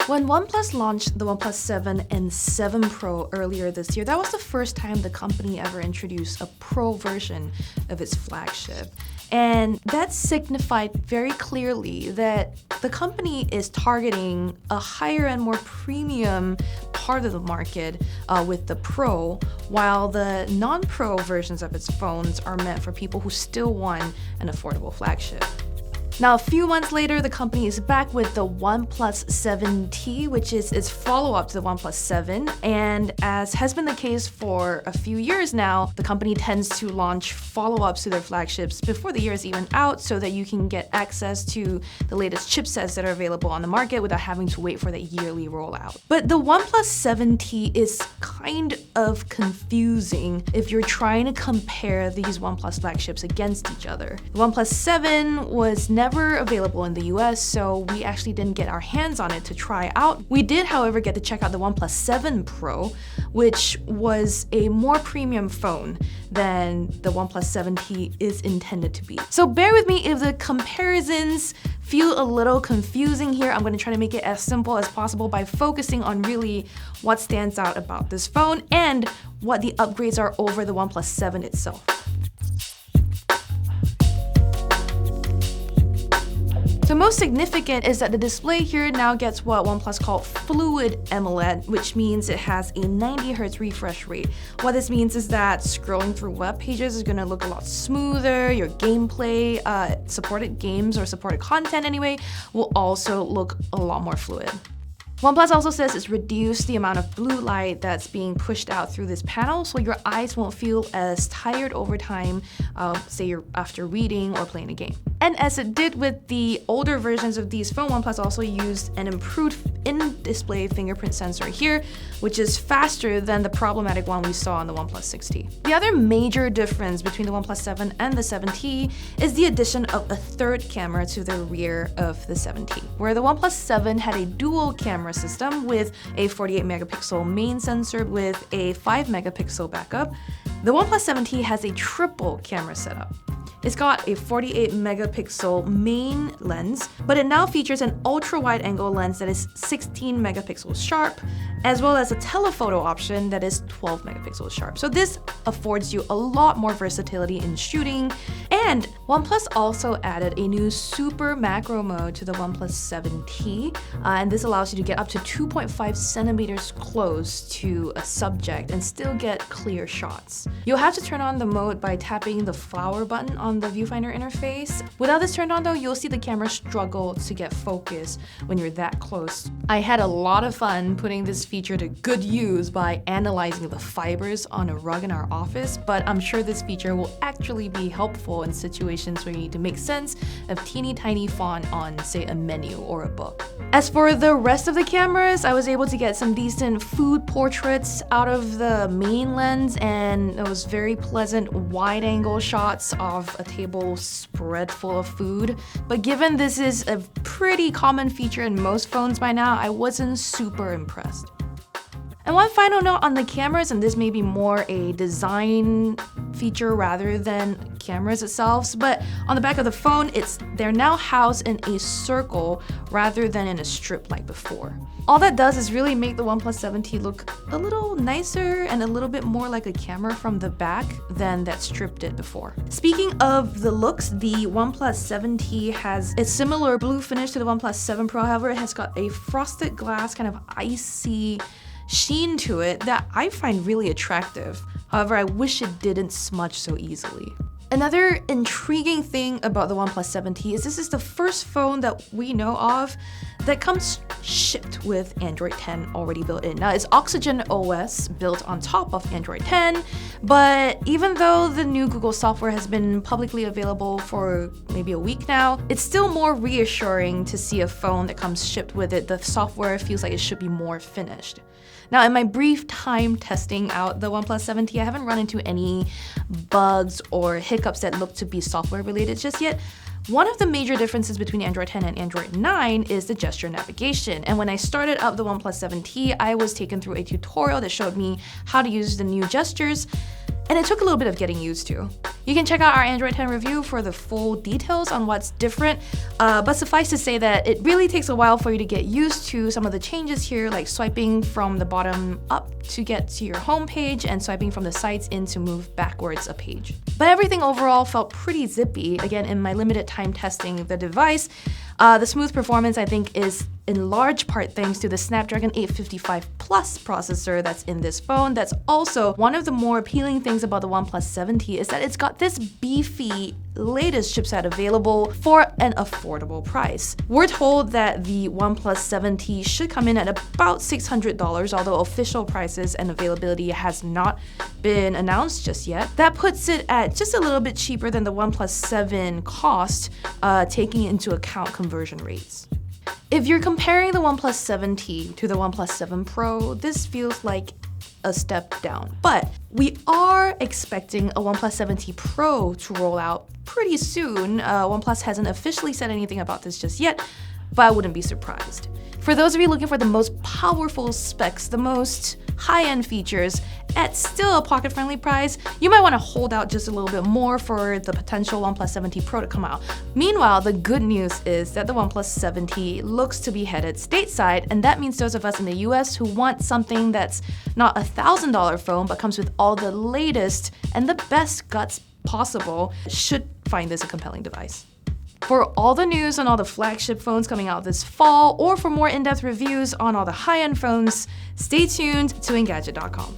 When OnePlus launched the OnePlus 7 and 7 Pro earlier this year, that was the first time the company ever introduced a Pro version of its flagship. And that signified very clearly that the company is targeting a higher and more premium part of the market with the Pro, while the non-Pro versions of its phones are meant for people who still want an affordable flagship. Now, a few months later, the company is back with the OnePlus 7T, which is its follow-up to the OnePlus 7. And as has been the case for a few years now, the company tends to launch follow-ups to their flagships before the year is even out so that you can get access to the latest chipsets that are available on the market without having to wait for the yearly rollout. But the OnePlus 7T is kind of confusing if you're trying to compare these OnePlus flagships against each other. The OnePlus 7 was never available in the US, so we actually didn't get our hands on it to try out. We did, however, get to check out the OnePlus 7 Pro, which was a more premium phone than the OnePlus 7T is intended to be. So bear with me if the comparisons feel a little confusing here. I'm going to try to make it as simple as possible by focusing on really what stands out about this phone and what the upgrades are over the OnePlus 7 itself. So most significant is that the display here now gets what OnePlus called Fluid AMOLED, which means it has a 90Hz refresh rate. What this means is that scrolling through web pages is going to look a lot smoother. Your gameplay, supported games or supported content anyway, will also look a lot more fluid. OnePlus also says it's reduced the amount of blue light that's being pushed out through this panel, so your eyes won't feel as tired over time, say you're after reading or playing a game. And as it did with the older versions of these phones, OnePlus also used an improved in-display fingerprint sensor here, which is faster than the problematic one we saw on the OnePlus 6T. The other major difference between the OnePlus 7 and the 7T is the addition of a third camera to the rear of the 7T. Where the OnePlus 7 had a dual camera system with a 48 megapixel main sensor with a 5 megapixel backup, the OnePlus 7T has a triple camera setup. It's got a 48 megapixel main lens, but it now features an ultra wide angle lens that is 16 megapixels sharp, as well as a telephoto option that is 12 megapixels sharp. So this affords you a lot more versatility in shooting. And OnePlus also added a new super macro mode to the OnePlus 7T, and this allows you to get up to 2.5 centimeters close to a subject and still get clear shots. You'll have to turn on the mode by tapping the flower button on the viewfinder interface. Without this turned on though, you'll see the camera struggle to get focus when you're that close. I had a lot of fun putting this feature to good use by analyzing the fibers on a rug in our office, but I'm sure this feature will actually be helpful in situations where you need to make sense of teeny tiny font on, say, a menu or a book. As for the rest of the cameras, I was able to get some decent food portraits out of the main lens, and it was very pleasant wide-angle shots of a table spread full of food. But given this is a pretty common feature in most phones by now, I wasn't super impressed. And one final note on the cameras, and this may be more a design feature rather than cameras itself, but on the back of the phone, they're now housed in a circle rather than in a strip like before. All that does is really make the OnePlus 7T look a little nicer and a little bit more like a camera from the back than that strip did before. Speaking of the looks, the OnePlus 7T has a similar blue finish to the OnePlus 7 Pro. However, it has got a frosted glass kind of icy sheen to it that I find really attractive. However, I wish it didn't smudge so easily. Another intriguing thing about the OnePlus 7T is this is the first phone that we know of that comes shipped with Android 10 already built in. Now, it's Oxygen OS built on top of Android 10, but even though the new Google software has been publicly available for maybe a week now, it's still more reassuring to see a phone that comes shipped with it. The software feels like it should be more finished. Now, in my brief time testing out the OnePlus 7T, I haven't run into any bugs or hiccups that look to be software related just yet. One of the major differences between Android 10 and Android 9 is the gesture navigation. And when I started up the OnePlus 7T, I was taken through a tutorial that showed me how to use the new gestures. and it took a little bit of getting used to. You can check out our Android 10 review for the full details on what's different, but suffice to say that it really takes a while for you to get used to some of the changes here, like swiping from the bottom up to get to your home page and swiping from the sides in to move backwards a page. But everything overall felt pretty zippy. Again, in my limited time testing the device, the smooth performance, I think, is in large part thanks to the Snapdragon 855 Plus processor that's in this phone. That's also one of the more appealing things about the OnePlus 7T is that it's got this beefy latest chipset available for an affordable price. We're told that the OnePlus 7T should come in at about $600, although official prices and availability has not been announced just yet. That puts it at just a little bit cheaper than the OnePlus 7 cost, taking into account conversion rates. If you're comparing the OnePlus 7T to the OnePlus 7 Pro, this feels like a step down. But we are expecting a OnePlus 7T Pro to roll out pretty soon. OnePlus hasn't officially said anything about this just yet, but I wouldn't be surprised. For those of you looking for the most powerful specs, the most high-end features, at still a pocket-friendly price, you might want to hold out just a little bit more for the potential OnePlus 7T Pro to come out. Meanwhile, the good news is that the OnePlus 7T looks to be headed stateside, and that means those of us in the US who want something that's not a $1,000 phone but comes with all the latest and the best guts possible should find this a compelling device. For all the news on all the flagship phones coming out this fall, or for more in-depth reviews on all the high-end phones, stay tuned to Engadget.com.